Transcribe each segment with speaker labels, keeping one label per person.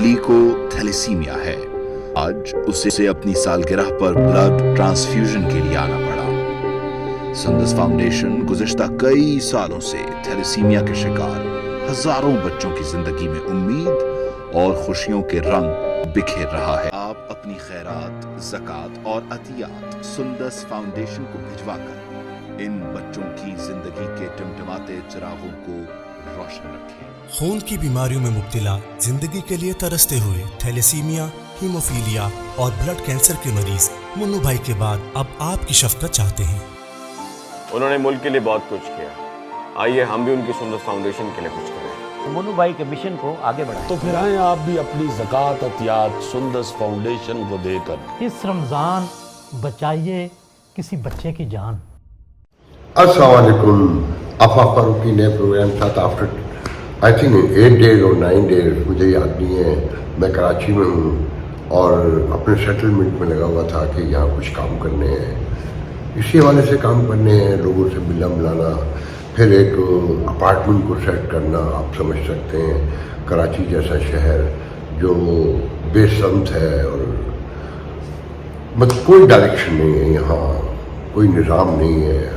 Speaker 1: علی کو تھیلیسیمیا ہے. آج اسے اپنی سالگرہ پر بلڈ ٹرانسفیوژن کے لیے آنا پڑا. سندس فاؤنڈیشن گزشتہ کئی سالوں سے تھیلیسیمیا کے شکار ہزاروں بچوں کی زندگی میں امید اور خوشیوں کے رنگ بکھیر رہا ہے. آپ اپنی خیرات، زکوٰۃ اور عطیات سندس فاؤنڈیشن کو بھجوا کر ان بچوں کی زندگی کے ٹمٹماتے چراغوں کو روشن رکھیں.
Speaker 2: خون کی بیماریوں میں مبتلا، زندگی کے لیے ترستے ہوئے تھیلیسیمیا، ہیموفیلیا اور بلڈ کینسر کے مریض منو بھائی کے بعد اب آپ کی شفقت چاہتے ہیں.
Speaker 3: انہوں نے ملک کے لیے بہت کچھ کیا. آئیے ہم بھی ان کی سندس فاؤنڈیشن کے لیے کچھ کریں.
Speaker 4: منو بھائی کے مشن کو آگے بڑھائیں.
Speaker 5: تو پھر آئیں آپ بھی اپنی زکوٰۃ عطیات سندس فاؤنڈیشن کو دے کر.
Speaker 6: اس رمضان بچائیے کسی بچے کی جان.
Speaker 7: السلام علیکم. آفاق فاروقی نئے پروگرام ساتھ آفٹر آئی تھنک 8 days اور 9 days مجھے یاد نہیں ہے. میں کراچی میں ہوں اور اپنے سیٹلمنٹ میں لگا ہوا تھا کہ یہاں کچھ کام کرنے ہیں. اسی حوالے سے کام کرنے ہیں، لوگوں سے ملنا ملانا، پھر ایک اپارٹمنٹ کو سیٹ کرنا. آپ سمجھ سکتے ہیں کراچی جیسا شہر جو بے سمت ہے اور کوئی ڈائریکشن نہیں ہے، یہاا کوئی نظام نہیں ہے.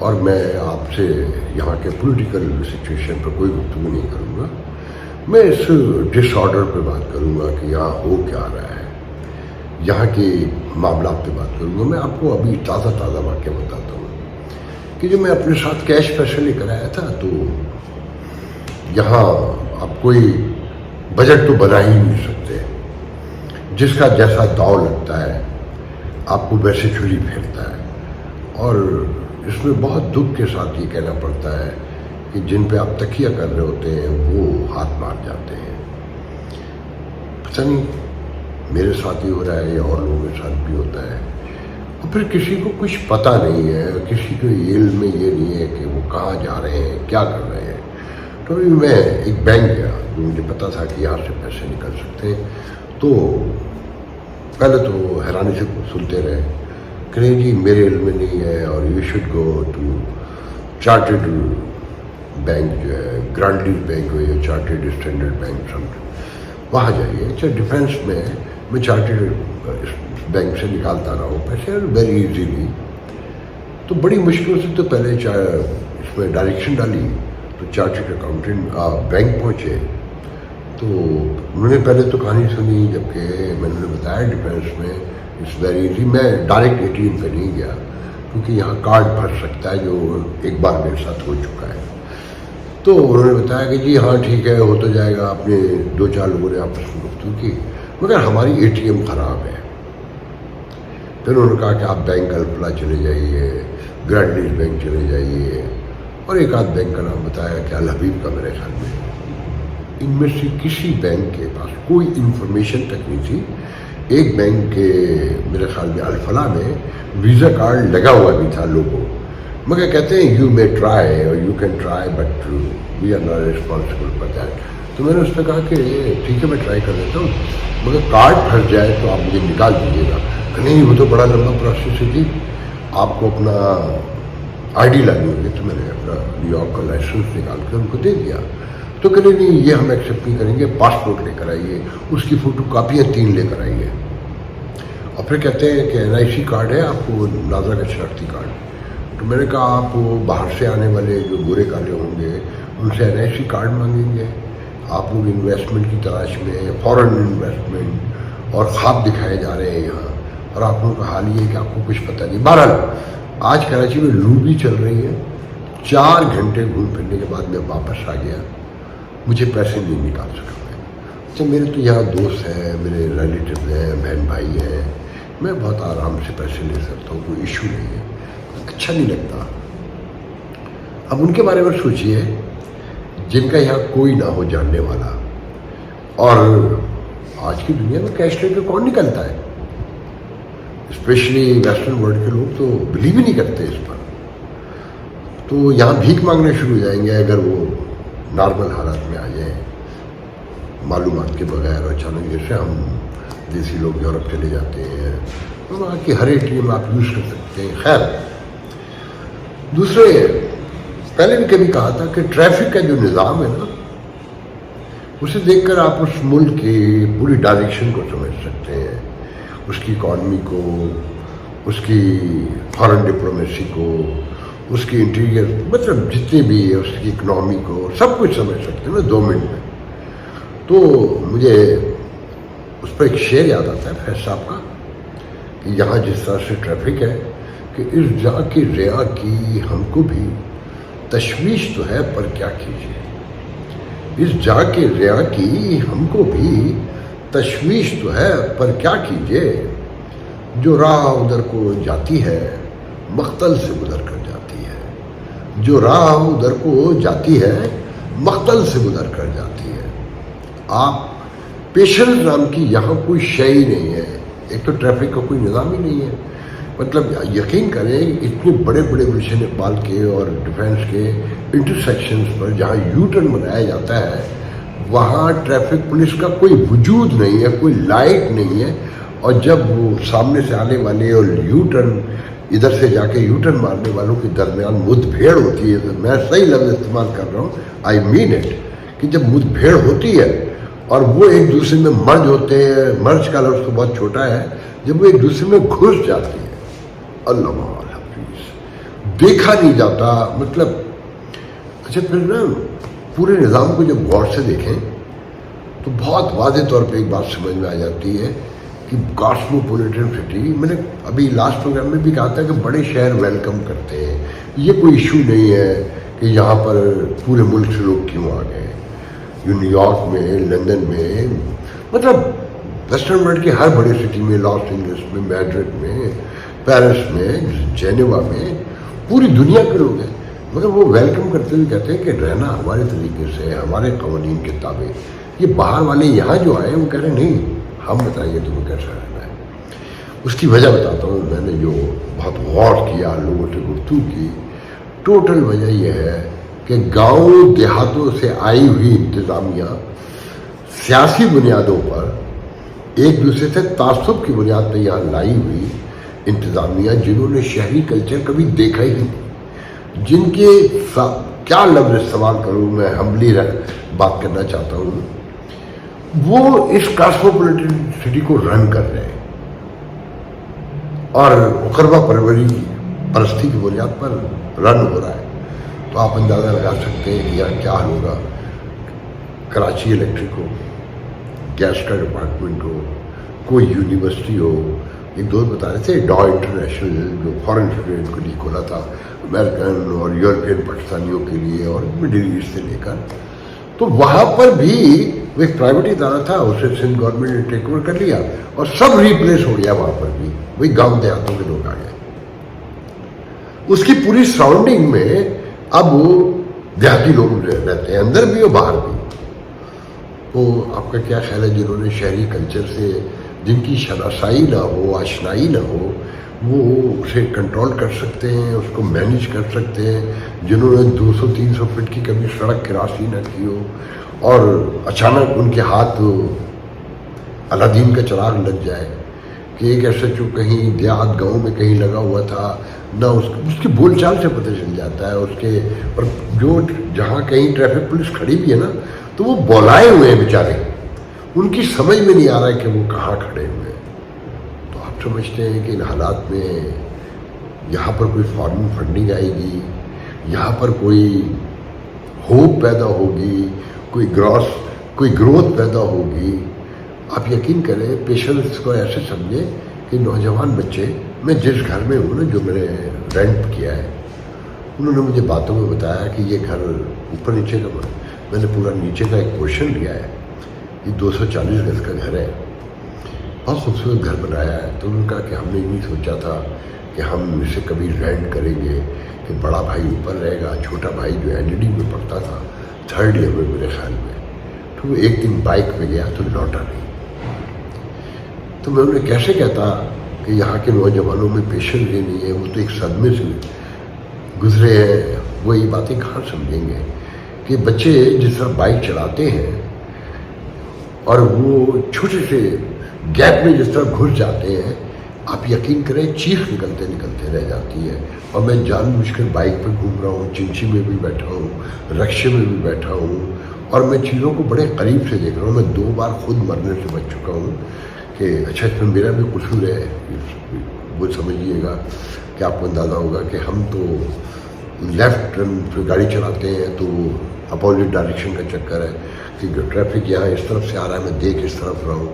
Speaker 7: اور میں آپ سے یہاں کے پولیٹیکل سچویشن پر کوئی گفتگو نہیں کروں گا. میں اس ڈس آرڈر پہ بات کروں گا کہ یہاں ہو کیا رہا ہے، یہاں کے معاملات پہ بات کروں گا. میں آپ کو ابھی تازہ واقعہ بتاتا ہوں کہ جو میں اپنے ساتھ کیش پیسے لے کر آیا تھا تو یہاں آپ کوئی بجٹ تو بنا ہی نہیں سکتے. جس کا جیسا داؤ لگتا ہے آپ کو ویسے چوری پھیرتا ہے. اور اس میں بہت دکھ کے ساتھ یہ کہنا پڑتا ہے کہ جن پہ آپ تکیہ کر رہے ہوتے ہیں وہ ہاتھ مار جاتے ہیں. پتہ نہیں میرے ساتھ ہی ہو رہا ہے یا اور لوگوں کے ساتھ بھی ہوتا ہے. اور پھر کسی کو کچھ پتہ نہیں ہے، کسی کو علم میں یہ نہیں ہے کہ وہ کہاں جا رہے ہیں، کیا کر رہے ہیں. تو ابھی میں ایک بینک گیا جو مجھے پتہ تھا کہ یہاں سے پیسے نکل سکتے ہیں. تو پہلے تو حیرانی سے سنتے رہے کہ نہیں جی میرے علم میں نہیں ہے اور you should go to Chartered Bank جو ہے، گرانڈیز بینک ہو یا چارٹرڈ اسٹینڈرڈ بینک سمجھ، وہاں جائیے. اچھا ڈیفینس میں چارٹرڈ بینک سے نکالتا رہا ہوں پیسے ویری ایزیلی. تو بڑی مشکل سے تو پہلے اس میں ڈائریکشن ڈالی تو چارٹرڈ اکاؤنٹنٹ بینک پہنچے. تو انہوں نے پہلے تو کہانی سنی، جبکہ میں نے بتایا ڈیفینس میں اٹس ویری ایزی. میں ڈائریکٹ ATM پہ نہیں گیا کیونکہ یہاں کارڈ بھر سکتا ہے جو ایک بار میرے ساتھ ہو چکا ہے. تو انہوں نے بتایا کہ جی ہاں ٹھیک ہے ہو تو جائے گا. اپنے 2-4 لوگوں نے آپس میں گفتگو کی مگر ہماری ATM خراب ہے. پھر انہوں نے کہا کہ آپ بینک الفلا چلے جائیے، گرانڈیز بینک چلے جائیے، اور ایک آدھ بینک کا نام بتایا کہ الحبیب کا میرے خیال میں. ان میں سے کسی بینک کے پاس کوئی انفارمیشن تک نہیں تھی. ایک بینک کے میرے خیال میں الفلاح میں ویزا کارڈ لگا ہوا بھی تھا لوگوں، مگر کہتے ہیں یو مے ٹرائی اور you can try but we are not responsible for that. تو میں نے اس پہ کہا کہ ٹھیک ہے میں ٹرائی کر لیتا ہوں مگر کارڈ بھر جائے تو آپ مجھے نکال دیجیے گا. کہ نہیں وہ تو بڑا لمبا پروسیس ہے جی، آپ کو اپنا ID لانی ہوگی. تو میں نے اپنا نیو یارک کا لائسنس نکال کے ان کو دے دیا. تو کہ نہیں یہ ہم ایکسیپٹ نہیں کریں گے، پاسپورٹ لے کر آئیے، اس کی فوٹو کاپیاں 3 لے کر آئیے. اور پھر کہتے ہیں کہ NIC کارڈ ہے آپ کو، ناظرہ کا شناختی کارڈ. تو میں نے کہا آپ باہر سے آنے والے جو گورے کالے ہوں گے ان سے NIC کارڈ مانگیں گے؟ آپ لوگ انویسٹمنٹ کی تلاش میں، فورن انویسٹمنٹ اور خواب دکھائے جا رہے ہیں یہاں، اور آپ لوگوں کا حال یہ ہے کہ آپ کو کچھ پتہ نہیں. بہرحال آج کراچی میں لو بھی چل رہی ہے. 4 گھنٹے گھوم پھرنے کے بعد میں واپس آ گیا. مجھے پیسے نہیں نکال سکا میں. تو میرے تو یہاں دوست ہیں، میرے ریلیٹیو ہیں، بہن بھائی ہیں، میں بہت آرام سے پیسے لے سکتا ہوں، کوئی ایشو نہیں ہے. اچھا نہیں لگتا. اب ان کے بارے میں سوچیے جن کا یہاں کوئی نہ ہو جاننے والا. اور آج کی دنیا میں کیش لے کے کون نکلتا ہے؟ اسپیشلی ویسٹرن ورلڈ کے لوگ تو بلیو ہی نہیں کرتے اس پر. تو یہاں بھیک مانگنے شروع ہو جائیں گے اگر وہ نارمل حالات میں آ جائیں معلومات کے بغیر. اچانک جیسے ہم دیسی لوگ یورپ چلے جاتے ہیں، وہاں کی ہر ATM آپ یوز کر سکتے ہیں. خیر دوسرے، پہلے بھی کبھی کہا تھا کہ ٹریفک کا جو نظام ہے نا، उसे देखकर आप उस मुल्क की पूरी डायरेक्शन को समझ सकते हैं, उसकी इकॉनमी को, उसकी फॉरेन डिप्लोमेसी को, उसकी इंटीरियर, मतलब जितने भी है उसकी इकनॉमी को, सब कुछ समझ सकते हैं ना 2 मिनट में। तो मुझे उस पर एक शेर याद आता है फैज साहब का कि यहाँ जिस तरह से ट्रैफिक है कि इस जा की रिया की हमको भी तशवीश तो है पर क्या कीजिए, इस जा के रिया की हमको भी तशवीश तो है पर क्या कीजिए, जो राह उधर को जाती है मख्तल से गुजर कर जाती है, जो राह उधर को जाती है मख्तल से गुजर कर जाती है। आप पेशेंस नाम की यहाँ कोई शय ही नहीं है, एक तो ट्रैफिक का कोई निज़ाम ही नहीं है, मतलब यकीन करें इतने बड़े बड़े गुलशन इकबाल के और डिफेंस के इंटरसेक्शंस पर जहाँ यू टर्न बनाया जाता है वहाँ ट्रैफिक पुलिस का कोई वजूद नहीं है, कोई लाइट नहीं है, और जब वो सामने से आने वाले और यू टर्न इधर से जाके यू टर्न मारने वालों के दरमियान मुठभेड़ होती है, तो मैं सही लफ्ज़ इस्तेमाल कर रहा हूँ, आई मीन इट, कि जब मुठभेड़ होती है और वो एक दूसरे में मर्ज होते हैं, मर्ज का लफ्ज़ तो बहुत छोटा है, जब वो एक दूसरे में घुस जाती है, अल्लाह हाफिज़, देखा नहीं जाता, मतलब अच्छा फिर ना पूरे निज़ाम को जब गौर से देखें तो बहुत वाज़ेह तौर पे एक बात समझ में आ जाती है कि कॉस्मोपॉलिटन सिटी, मैंने अभी लास्ट प्रोग्राम में भी कहा था कि बड़े शहर वेलकम करते हैं, ये कोई इशू नहीं है कि यहाँ पर पूरे मुल्क से लोग क्यों आ गए, न्यूयॉर्क में, लंदन में, मतलब वेस्टर्न वर्ल्ड की हर बड़ी सिटी में, लॉस एंजलिस में, मैड्रिड में, पेरिस में, जेनेवा में, पूरी दुनिया के लोग हैं, मगर वो वेलकम करते हुए कहते हैं कि रहना हमारे तरीके से, हमारे कवानीन के ताबे। ये बाहर वाले यहाँ जो आए वो कह रहे नहीं, हम बताएंगे तुम्हें कैसा रहना है। उसकी वजह बताता हूँ, मैंने जो बहुत गौर किया, लोगों से गुफ्तगू की, टोटल वजह यह है कि गाँव देहातों से आई हुई इंतज़ामिया सियासी बुनियादों पर एक दूसरे से तासुब की बुनियाद पर यहाँ लाई हुई इंतज़ामिया, जिन्होंने शहरी कल्चर कभी देखा ही नहीं, जिनके क्या लफ्ज़ इस्तेमाल करूँ, मैं हम्बली बात करना चाहता हूँ, वो इस कॉस्मोपॉलिटन सिटी को रन कर रहे हैं और मुकर्रबा परस्ती की बुनियाद पर रन हो रहा है। तो आप अंदाज़ा लगा सकते हैं कि यहाँ क्या हाल होगा। कराची इलेक्ट्रिक हो, गैस का डिपार्टमेंट हो, कोई यूनिवर्सिटी हो, एक दोस्त बता रहे थे डॉ इंटरनेशनल जो फॉरेन स्टूडेंट को लिए खोला था अमेरिकन और यूरोपियन पाकिस्तानियों के लिए और मिडिल ईस्ट से लेकर, तो वहाँ पर भी वो एक प्राइवेट इदारा था, उसे सिंध गवर्नमेंट ने टेक ओवर कर लिया और सब रिप्लेस हो गया, वहाँ पर भी वही गांव देहातों के लोग आ गए। उसकी पूरी सराउंडिंग में अब वो देहाती लोग रहते हैं, अंदर भी और बाहर भी। तो आपका क्या ख्याल है, जिन्होंने शहरी कल्चर से, जिनकी शनासाई ना हो, आशनाई ना हो, वो उसे कंट्रोल कर सकते हैं, उसको मैनेज कर सकते हैं, जिन्होंने 200-300 फीट की कभी सड़क क्रॉस ही ना की हो और अचानक उनके हाथ अलादीन का चिराग लग जाए कि एक SHO कहीं देहात गांव में कहीं लगा हुआ था ना, उसकी बोलचाल से पता चल जाता है उसके, और जो जहाँ कहीं ट्रैफिक पुलिस खड़ी भी है ना, तो वो बोलाए हुए हैं बेचारे, उनकी समझ में नहीं आ रहा है कि वो कहाँ खड़े हुए हैं। तो आप समझते हैं कि इन हालात में यहाँ पर कोई फॉरेन फंडिंग आएगी, यहाँ पर कोई होप पैदा होगी, कोई ग्रोथ पैदा होगी। आप यकीन करें, पेशेंट्स को ऐसे समझे कि नौजवान बच्चे, मैं जिस घर में हूँ ना, जो मैंने रेंट किया है, उन्होंने मुझे बातों में बताया कि ये घर ऊपर नीचे का, मैंने पूरा नीचे का एक पोर्शन लिया है, ये 240 गज का घर है, बहुत खूबसूरत घर बनाया है। तो उन्होंने कहा कि हमने नहीं सोचा था कि हम इसे कभी रेंट करेंगे, कि बड़ा भाई ऊपर रहेगा, छोटा भाई जो LED में पढ़ता था 3rd ईयर में मेरे ख्याल में, तो वो एक दिन बाइक पे गया तो लौटा नहीं। तो मैं उन्हें कैसे कहता कि यहाँ के नौजवानों में पेशेंस ही नहीं है, वो तो एक सदमे से गुजरे हैं, वो ये बातें कहाँ समझेंगे कि बच्चे जिस तरह बाइक चलाते हैं और वो छोटे से गैप में जिस तरह घुस जाते हैं, आप यकीन करें चीख निकलते निकलते रह जाती है। और मैं जानबूझकर बाइक पर घूम रहा हूँ, चिंची में भी बैठा हूँ, रक्शे में भी बैठा हूँ, اور میں چیزوں کو بڑے قریب سے دیکھ رہا ہوں. میں 2 بار خود مرنے سے بچ چکا ہوں کہ اچھا اس میں میرا بھی قصور ہے. وہ سمجھیے گا کہ آپ کو اندازہ ہوگا کہ ہم تو لیفٹ ٹرن پہ گاڑی چلاتے ہیں تو وہ اپوزٹ ڈائریکشن کا چکر ہے کہ ٹریفک یہاں اس طرف سے آ رہا ہے, میں دیکھ اس طرف رہا ہوں.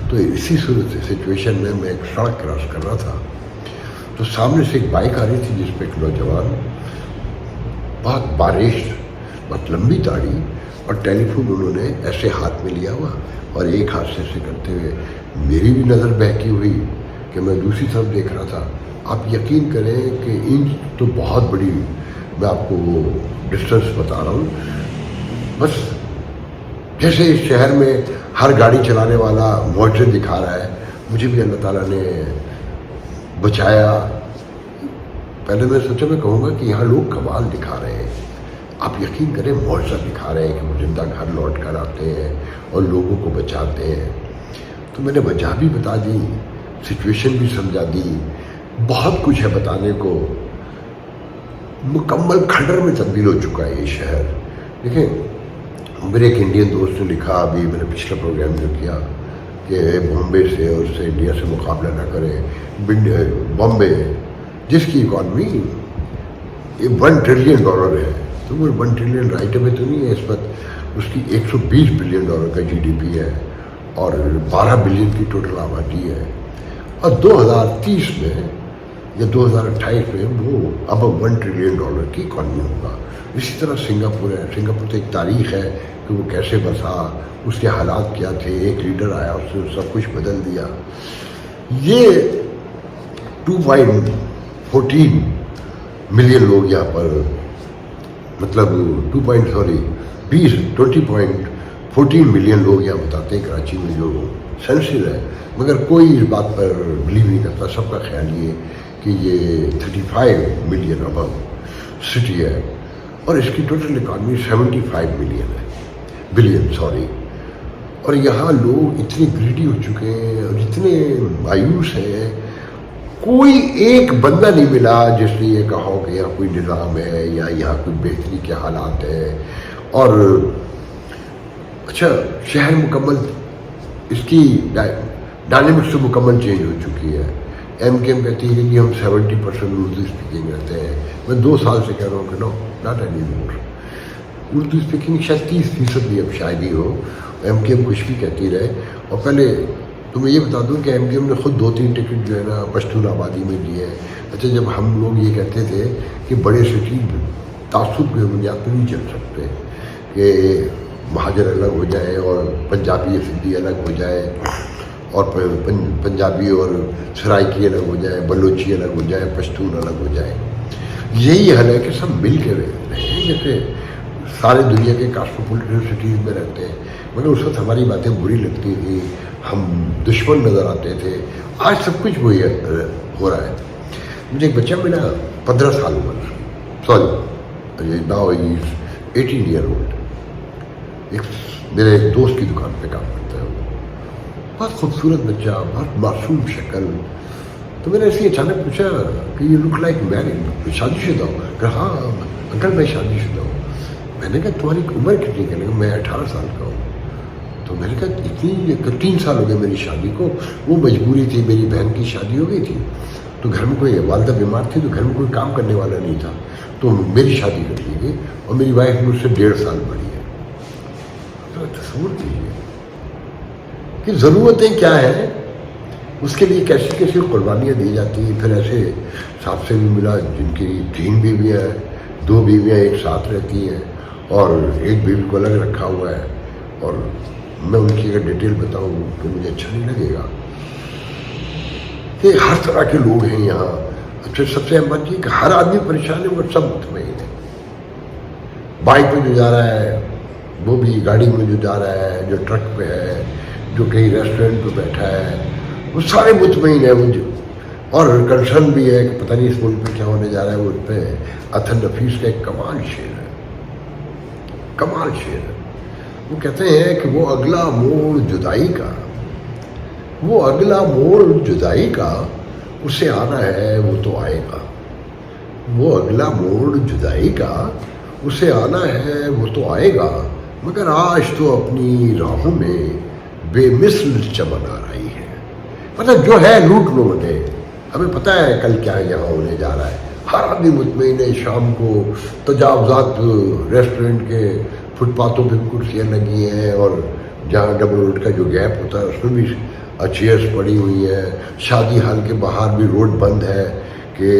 Speaker 7: تو اسی صورت سچویشن میں ایک سڑک کراس کر رہا تھا تو سامنے سے ایک بائک آ رہی تھی جس پہ ایک نوجوان, بہت بارش, بہت لمبی داڑھی اور ٹیلی فون انہوں نے ایسے ہاتھ میں لیا ہوا اور ایک ہاتھ سے ایسے کرتے ہوئے. میری بھی نظر بہکی ہوئی کہ میں دوسری طرف دیکھ رہا تھا. آپ یقین کریں کہ انچ تو بہت بڑی, میں آپ کو وہ ڈسٹینس بتا رہا ہوں. بس جیسے اس شہر میں ہر گاڑی چلانے والا معجزہ دکھا رہا ہے, مجھے بھی اللہ تعالیٰ نے بچایا. پہلے میں سوچا میں کہوں گا کہ یہاں لوگ کمال دکھا رہے ہیں. آپ یقین کریں معجزہ دکھا رہے ہیں کہ وہ زندہ گھر لوٹ کر آتے ہیں اور لوگوں کو بچاتے ہیں. تو میں نے وجہ بھی بتا دی, سچویشن بھی سمجھا دی, بہت کچھ ہے بتانے کو. مکمل کھنڈر میں تبدیل ہو چکا ہے یہ شہر. دیکھیں, میرے ایک انڈین دوست نے لکھا, ابھی میں نے پچھلا پروگرام جو کیا, کہ بامبے سے اور اس سے انڈیا سے مقابلہ نہ کریں. بامبے جس کی اکانومی $1 ٹریلین ہے, تو وہ $1 ٹریلین رائٹ میں تو نہیں ہے اس وقت. اس کی $120 بلین کا GDP ہے اور 12 بلین کی ٹوٹل آبادی ہے. اور 2030 میں یا 2028 میں وہ اب $1 ٹریلین کی اکانومی ہوگا. اسی طرح سنگاپور ہے. سنگاپور تو ایک تاریخ ہے کہ وہ کیسے بسا, اس کے حالات کیا تھے, ایک لیڈر آیا اس نے سب کچھ بدل دیا. یہ 2.14 ملین لوگ یہاں پر, مطلب 20.14 ملین لوگ یہاں بتاتے ہیں کراچی میں جو سینسر ہے, مگر کوئی اس بات پر بلیو نہیں کرتا. سب کا خیال یہ کہ یہ 35 ملین ابو سٹی ہے اور اس کی ٹوٹل اکانومی 75 بلین. اور یہاں لوگ اتنے گریڈی ہو چکے ہیں اور اتنے مایوس ہیں. کوئی ایک بندہ نہیں ملا جس نے یہ کہا ہو کہ یہاں کوئی نظام ہے یا یہاں کوئی بہتری کے حالات ہیں. اور اچھا, شہر مکمل اس کی ڈائنامکس تو مکمل چینج ہو چکی ہے. ایم کہتی ہے کہ ہم 70% اردو اسپیکنگ رہتے ہیں. میں 2 سال سے کہہ رہا ہوں کہ no not any more. Urdu speaking شاید 30% بھی اب شاید ہی ہو. ایم کچھ بھی کہتی رہے. اور پہلے تو میں یہ بتا دوں کہ ایم نے خود 2-3 ٹکٹ جو ہے نا پشتون آبادی میں دیے ہیں. اچھا, جب ہم لوگ یہ کہتے تھے کہ بڑے سٹی تعصب کے بنیاد پہ نہیں چل سکتے, کہ مہاجر الگ ہو جائے اور پنجابی سندھی الگ ہو جائے اور پنجابی اور سرائکی الگ ہو جائے, بلوچی الگ ہو جائے, پشتون الگ ہو جائے. یہی حل ہے کہ سب مل کے رہتے ہیں جیسے سارے دنیا کے کاسموپولیٹن سٹیز میں رہتے ہیں. مگر اس وقت ہماری باتیں بری لگتی تھیں, ہم دشمن نظر آتے تھے. آج سب کچھ وہی ہو رہا ہے. مجھے ایک بچہ ملا 15 سال عمر, sorry now is 18 year old. میرے ایک دوست کی دکان پہ کام کرتا ہے. بہت خوبصورت بچہ, بہت معصوم شکل. تو میں نے ایسے اچانک پوچھا کہ یہ لک لائک میرڈ, شادی شدہ ہوں؟ کہ ہاں انکل میں شادی شدہ ہوں. میں نے کہا تمہاری عمر کتنی؟ کہنے کا میں 18 سال کا ہوں. تو میں نے کہا اتنی 3 سال ہو گئے میری شادی کو. وہ مجبوری تھی, میری بہن کی شادی ہو گئی تھی تو گھر میں کوئی والدہ بیمار تھی تو گھر میں کوئی کام کرنے والا نہیں تھا, تو میری شادی کر لی گئی. اور میری وائف مجھ سے 1.5 سال بڑی ہے. تو تصور کیجیے کہ ضرورتیں کیا ہیں, اس کے لیے کیسی کیسی قربانیاں دی جاتی ہیں. پھر ایسے صاحب سے بھی ملا جن کی 3 بیویاں ہیں, 2 بیویاں ایک ساتھ رہتی ہیں اور ایک بیوی کو الگ رکھا ہوا ہے. اور میں ان کی اگر ڈیٹیل بتاؤں تو مجھے اچھا نہیں لگے گا کہ ہر طرح کے لوگ ہیں یہاں. اچھا, سب سے اہم بات یہ کہ ہر آدمی پریشان ہے مگر سب مطمئن ہے. بائک پہ جو جا رہا ہے, وہ بھی گاڑی میں جو جا رہا ہے, جو ٹرک پہ ہے, جو کہیں ریسٹورنٹ پہ بیٹھا ہے, وہ سارے مطمئن ہیں. مجھے اور کنسرن بھی ہے کہ پتہ نہیں اس ملک پہ کیا ہونے جا رہا ہے. وہ اس پہ اتھن نفیس کا ایک کمال شعر ہے, کمال شعر ہے. وہ کہتے ہیں کہ وہ اگلا موڑ جدائی کا, وہ اگلا موڑ جدائی کا, اسے آنا ہے وہ تو آئے گا. وہ اگلا موڑ جدائی کا, اسے آنا ہے وہ تو آئے گا. मगर आज तो अपनी राहों में बेमिसल चमन आ रही है। मतलब जो है लूट लो बटे, हमें पता है कल क्या यहाँ होने जा रहा है। हर आदमी मुतमईन है, शाम को तजावजात रेस्टोरेंट के फुटपाथों पे कुर्सियाँ लगी हैं और जहाँ डबल रोड का जो गैप होता है उसमें भी चेयर्स पड़ी हुई हैं। शादी हाल के बाहर भी रोड बंद है कि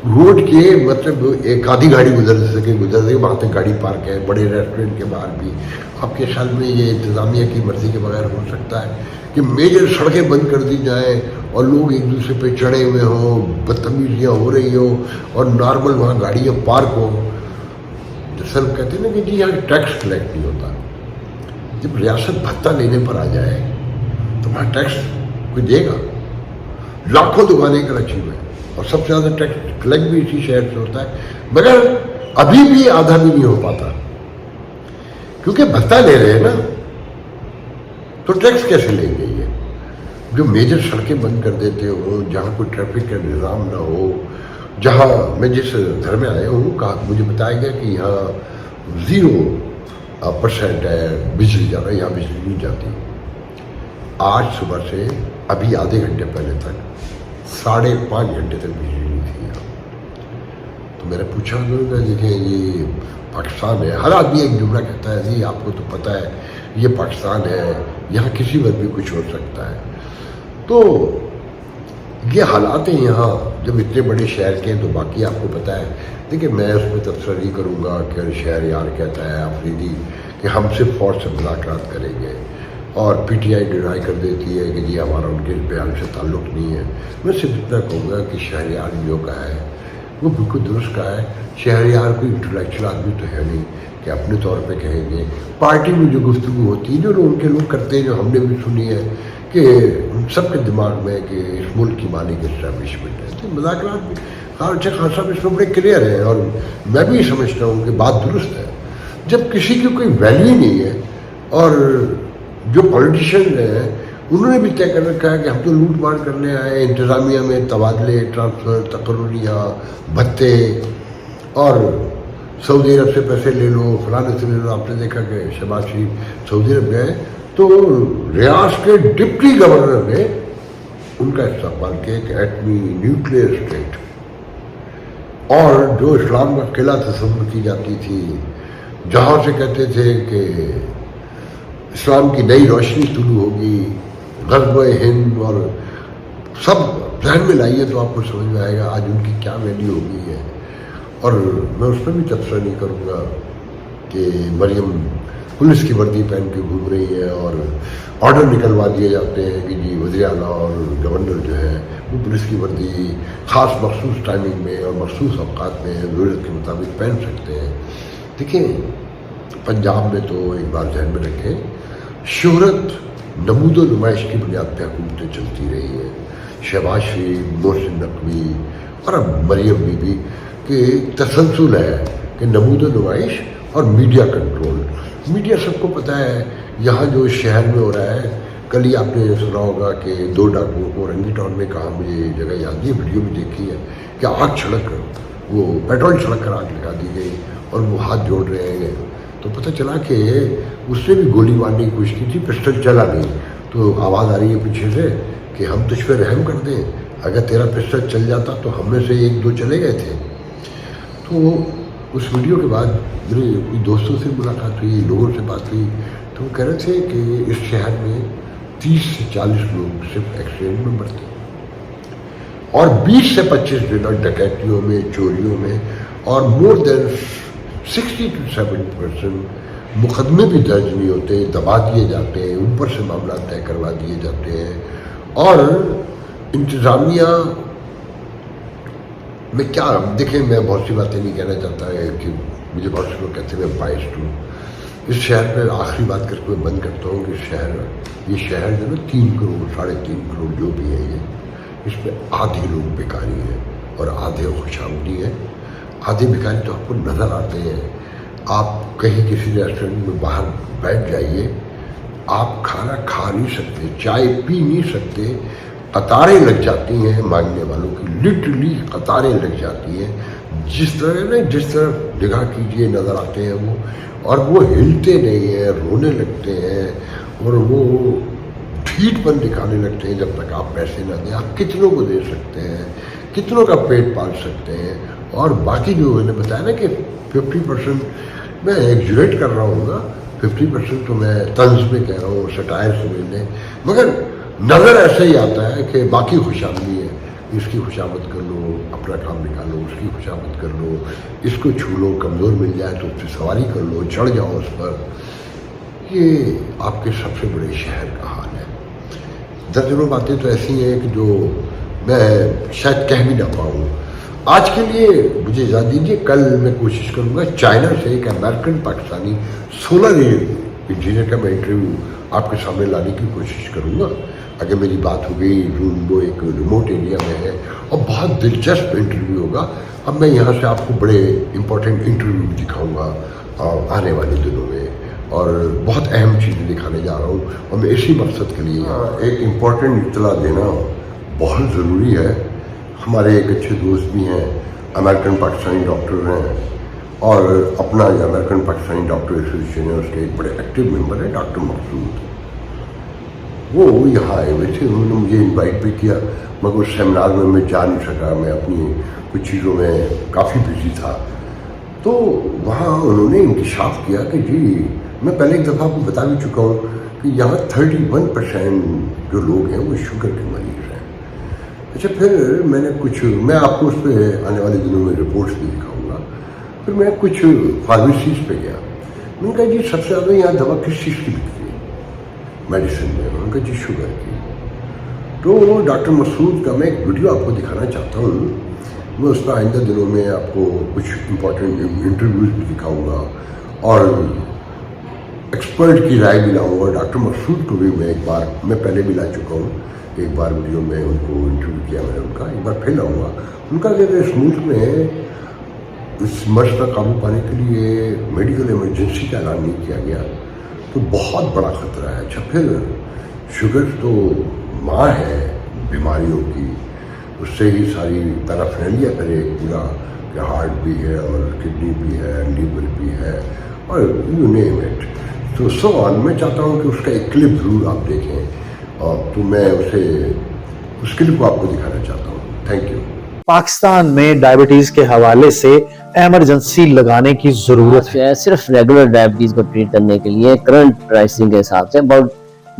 Speaker 7: रोड के मतलब एक आधी गाड़ी गुजर सके, वहाँ तक गाड़ी पार्क है। बड़े रेस्टोरेंट के बाहर भी आपके ख्याल में ये इंतज़ामिया की मर्ज़ी के बगैर हो सकता है कि मेजर सड़कें बंद कर दी जाएँ और लोग एक दूसरे पे चढ़े हुए हों, बदतमीजियाँ हो रही हो और नॉर्मल वहाँ गाड़ियाँ पार्क हो। दरअसल कहते हैं ना कि जी यहाँ टैक्स कलेक्ट नहीं होता। जब रियासत भत्ता लेने पर आ जाए तो वहाँ टैक्स कोई देगा। लाखों दुकानें का लक्ष्य है और सबसे ज़्यादा टैक्स कलेक्ट भी इसी शहर से होता है, मगर अभी भी आधा भी नहीं हो पाता क्योंकि भत्ता ले रहे हैं ना, तो टैक्स कैसे लेंगे ये? जो मेजर सड़कें बंद कर देते हो, जहाँ कोई ट्रैफिक का निज़ाम ना हो, जहाँ मैं जिस घर में आया हूँ कहा मुझे बताया गया कि यहाँ 0% है बिजली जा रहा है, यहाँ बिजली नहीं जाती। आज सुबह से अभी आधे घंटे पहले तक 5.5 घंटे तक बिजली नहीं थी यहाँ। तो मैंने पूछा उन्होंने, देखें ये पाकिस्तान है। हर आदमी एक जुमला कहता है जी आपको तो पता है ये पाकिस्तान है, यहाँ किसी वक्त भी कुछ हो सकता है। तो ये हालात हैं यहाँ। जब इतने बड़े शहर के हैं तो बाकी आपको पता है। देखिए मैं उस पर तबसरा नहीं करूँगा कि शहर यार कहता है आफरीदी कि हमसे फौज से मुलाकात करेंगे और पीटीआई डिनाई कर देती है कि जी हमारा उनके बयान से ताल्लुक़ नहीं है। मैं सिर्फ इतना कहूँगा कि शहरयार जो का है वो बिल्कुल दुरुस्त का है। शहरयार कोई इंटेलेक्चुअल आदमी तो है नहीं कि अपने तौर पे कहेंगे। पार्टी में जो गुफ्तगू होती है, जो उनके लोग करते हैं, जो हमने भी सुनी है कि सबके दिमाग में कि इस मुल्क की मालिक इस्टेब्लिशमेंट है, तो मुज़ाकरात भी अच्छा खासा इसमें बड़े क्लियर है और मैं भी समझता हूँ कि बात दुरुस्त है। जब किसी की कोई वैल्यू नहीं है और जो पॉलिटिशियन हैं उन्होंने भी तय कर रखा है कि हम तो लूट मार करने आए, इंतज़ामिया में तबादले, ट्रांसफ़र, तकर्रुरियाँ, भत्ते और सऊदी अरब से पैसे ले लो, फलाने से ले लो। आपने देखा कि शहबाज शरीफ सऊदी अरब गए तो रियाज के डिप्टी गवर्नर ने उनका इस्तेमाल किया कि एटमी न्यूक्लियर स्टेट, और जो इस्लाम का किला तस्वुर की जाती थी, जहाँ से कहते थे कि इस्लाम की नई रोशनी शुरू होगी, ग़ज़व-ए हिंद, और सब ध्यान में लाइए तो आपको समझ में आएगा आज उनकी क्या वैल्यू हो गई है। और मैं उस पर भी तबसरा नहीं करूँगा कि मरियम पुलिस की वर्दी पहन के घूम रही है और ऑर्डर निकलवा दिए जाते हैं कि जी वज़ीर आला और गवर्नर जो है वो पुलिस की वर्दी ख़ास मखसूस टाइमिंग में और मखसूस अवकात में ज़रूरत के मुताबिक पहन सकते हैं। देखिए पंजाब में तो एक बार ध्यान में रखें, शोहरत नमूद व नुमाइश की बुनियाद पर हुकूमतें चलती रही हैं। शहबाज शरीफ, मोहसिन नकवी और अब मरियम बीबी के तसलसल है कि नमूद व नुमाइश और मीडिया कंट्रोल। मीडिया सबको पता है यहाँ जो शहर में हो रहा है। कल ही आपने सुना होगा कि 2 डाकुओं को रंगी टाउन में कहा, मुझे जगह याद नहीं, वीडियो भी देखी है कि आग छिड़क वो पेट्रोल छिड़क कर आग लगा दी गई और वो हाथ जोड़ रहे हैं। तो पता चला कि उससे भी गोली मारने की कोशिश की थी, पिस्टल चला नहीं। तो आवाज़ आ रही है पीछे से कि हम तुझ पर रहम कर दें, अगर तेरा पिस्टल चल जाता तो हम में से 1-2 चले गए थे। तो उस वीडियो के बाद मेरे कोई दोस्तों से मुलाकात हुई, लोगों से बात हुई, तो वो कह रहे थे कि इस शहर में 30 से 40 लोग सिर्फ एक्सीडेंट में मरते और 20 से 25 दिन डकैतियों में, चोरियों में, और मोर देन 60 to 70% मुकदमे भी दर्ज नहीं होते, दबा दिए जाते हैं, ऊपर से मामला तय करवा दिए जाते हैं। और इंतज़ामिया में क्या, देखें मैं बहुत सी बातें नहीं कहना चाहता है कि मुझे बहुत से लोग कहते हैं मैं बाइस्ड हूँ। इस शहर पर आखिरी बात करके मैं बंद करता हूँ कि ये शहर जो है 3 करोड़ 3.5 करोड़ जो भी है ये, इसमें आधे लोग भिखारी हैं और आधे खुशामदी हैं। आधे भिखारी तो आपको नज़र आते हैं। आप कहीं किसी रेस्टोरेंट में बाहर बैठ जाइए, आप खाना खा नहीं सकते, चाय पी नहीं सकते, कतारें लग जाती हैं मांगने वालों की, लिटरली कतारें लग जाती हैं। जिस तरफ निगाह कीजिए नज़र आते हैं वो, और वो हिलते नहीं हैं, रोने लगते हैं और वो ठीठपन दिखाने लगते हैं जब तक आप पैसे ना दें। आप कितनों को दे सकते हैं, कितनों का पेट पाल सकते हैं। और बाकी जो मैंने बताया ना कि 50% मैं एग्जरेट कर रहा हूँ ना, 50% तो मैं तंज में कह रहा हूँ, सटायर समझ लें, मगर नज़र ऐसा ही आता है कि बाकी खुशामदी है, इसकी खुशामद कर लो, अपना काम निकालो, उसकी खुशामद कर लो, इसको छू लो, कमज़ोर मिल जाए तो उसकी सवारी कर लो, चढ़ जाओ उस पर। ये आपके सबसे बड़े शहर का हाल है। दर्जनों बातें तो ऐसी हैं कि जो मैं शायद कह भी ना पाऊँ। आज के लिए मुझे इजाज़त दीजिए, कल मैं कोशिश करूँगा चाइना से एक अमेरिकन पाकिस्तानी सोलर इंजीनियर का मैं इंटरव्यू आपके सामने लाने की कोशिश करूँगा। अगर मेरी बात हो गई, वो एक रिमोट एरिया में है और बहुत दिलचस्प इंटरव्यू होगा। अब मैं यहाँ से आपको बड़े इम्पोर्टेंट इंटरव्यू दिखाऊँगा आने वाले दिनों में, और बहुत अहम चीज़ें दिखाने जा रहा हूँ, और मैं इसी मकसद के लिए एक इम्पोर्टेंट इत्तला देना बहुत ज़रूरी है। हमारे एक अच्छे दोस्त भी हैं, अमेरिकन पाकिस्तानी डॉक्टर हैं, और अपना अमेरिकन पाकिस्तानी डॉक्टर एसोसिएशन है, उसके एक बड़े एक्टिव मेंबर हैं डॉक्टर मकसूद। वो यहाँ आए हुए थे, उन्होंने मुझे इनवाइट भी किया, मगर उस सेमिनार में मैं जा नहीं सका, मैं अपनी कुछ चीज़ों में काफ़ी बिजी था। तो वहाँ उन्होंने इंकशाफ किया कि जी, मैं पहले एक दफ़ा आपको बता भी चुका हूँ कि यहाँ 31% जो लोग हैं वो शुगर के मरीज़ हैं। अच्छा, फिर मैं आपको उस पर आने वाले दिनों में रिपोर्ट्स भी दिखाऊंगा। फिर मैं कुछ फार्मेसीज पे गया, मैंने कहा जी सबसे ज़्यादा यहाँ दवा किस चीज़ की बिकती है मेडिसिन में? उन्होंने कहा जी शुगर की। तो डॉक्टर मसूद का मैं एक वीडियो आपको दिखाना चाहता हूँ। मैं उसमें आइंदा दिनों में आपको कुछ इम्पोर्टेंट इंटरव्यूज़ भी दिखाऊंगा और एक्सपर्ट की राय भी लाऊंगा। डॉक्टर मसूद को भी मैं पहले भी ला चुका हूँ, एक बार वीडियो में उनको इंटरव्यू किया मैंने उनका, एक बार फिर लाऊंगा। उनका कहते हैं इस मुल्क में इस मर्ज पर काबू पाने के लिए मेडिकल इमरजेंसी का ऐलान नहीं किया गया, तो बहुत बड़ा ख़तरा है। अच्छा, फिर शुगर तो माँ है बीमारियों की, उससे ही सारी पैराफेरनालिया करे पूरा, कि हार्ट भी है और किडनी भी है, लीवर भी है और यू नेम इट, तो सो ऑन। मैं चाहता हूँ कि उसका एक क्लिप ज़रूर आप देखें, और तो मैं उस क्लिप को आपको दिखाना चाहता हूँ। Thank you.
Speaker 6: पाकिस्तान में डायबिटीज के हवाले से एमरजेंसी लगाने की जरूरत है।
Speaker 8: सिर्फ रेगुलर डायबिटीज को ट्रीट करने के लिए करंट प्राइसिंग के हिसाब से अबाउट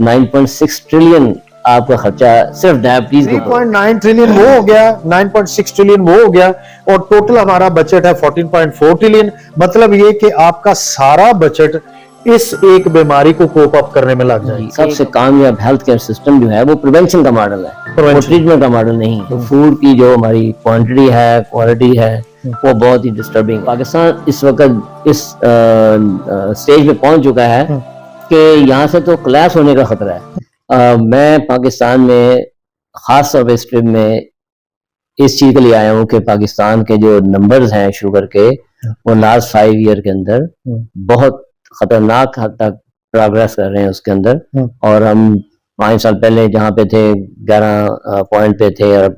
Speaker 8: 9.6 ट्रिलियन आपका खर्चा सिर्फ डायबिटीज
Speaker 6: 3.9 ट्रिलियन वो हो गया, 9.6 ट्रिलियन वो हो गया, और टोटल हमारा बजट है 14.4 ट्रिलियन। मतलब ये कि आपका सारा बजट इस एक बीमारी को कोप अप करने में लग जाएगी।
Speaker 8: सबसे कामयाब हेल्थ केयर सिस्टम जो है वो प्रिवेंशन का मॉडल है, वो ट्रीटमेंट का मॉडल नहीं। तो फूड की जो हमारी क्वांटिटी है, क्वालिटी है, वो बहुत ही डिस्टर्बिंग। पाकिस्तान इस वक्त इस स्टेज पे पहुंच चुका है कि यहाँ से तो क्लैश होने का खतरा है। मैं पाकिस्तान में खास तौर पर इस ट्रिप में इस चीज के लिए आया हूँ कि पाकिस्तान के जो नंबर्स हैं शुगर के, वो लास्ट 5 ईयर के अंदर बहुत खतरनाक हद तक प्रोग्रेस कर रहे हैं उसके अंदर। और हम 5 साल पहले जहाँ पे थे 11 पॉइंट पे थे, और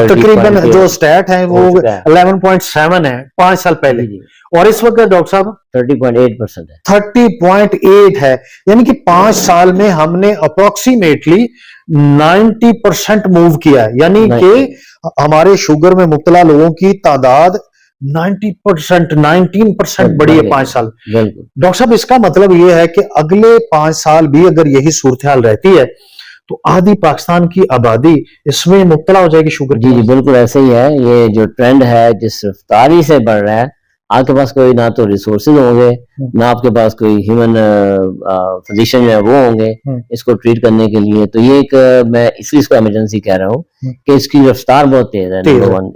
Speaker 6: तकरीबन जो स्टैट है वो 11.7 है 5 साल पहले, और इस वक्त डॉक्टर साहब
Speaker 8: 30.8% है।
Speaker 6: 30.8 है, यानी कि 5 साल में हमने अप्रोक्सीमेटली 90% मूव किया है। यानी कि हमारे शुगर में मुब्तला लोगों की तादाद 19% बढ़ी है 5 साल। डॉक्टर साहब, इसका मतलब यह है कि अगले 5 साल भी अगर यही सूरत हाल रहती है तो आधी पाकिस्तान की आबादी इसमें मुब्तला हो जाएगी शुगर।
Speaker 8: जी बिल्कुल ऐसे ही है। ये जो ट्रेंड है जिस रफ्तारी से बढ़ रहा है, आपके पास कोई ना तो रिसोर्सेज होंगे, ना आपके पास कोई ह्यूमन फिजिशियन जो है वो होंगे इसको ट्रीट करने के लिए। तो ये एक मैं इसलिए इसको इमरजेंसी कह रहा हूँ कि इसकी रफ्तार बहुत तेज है। नंबर 1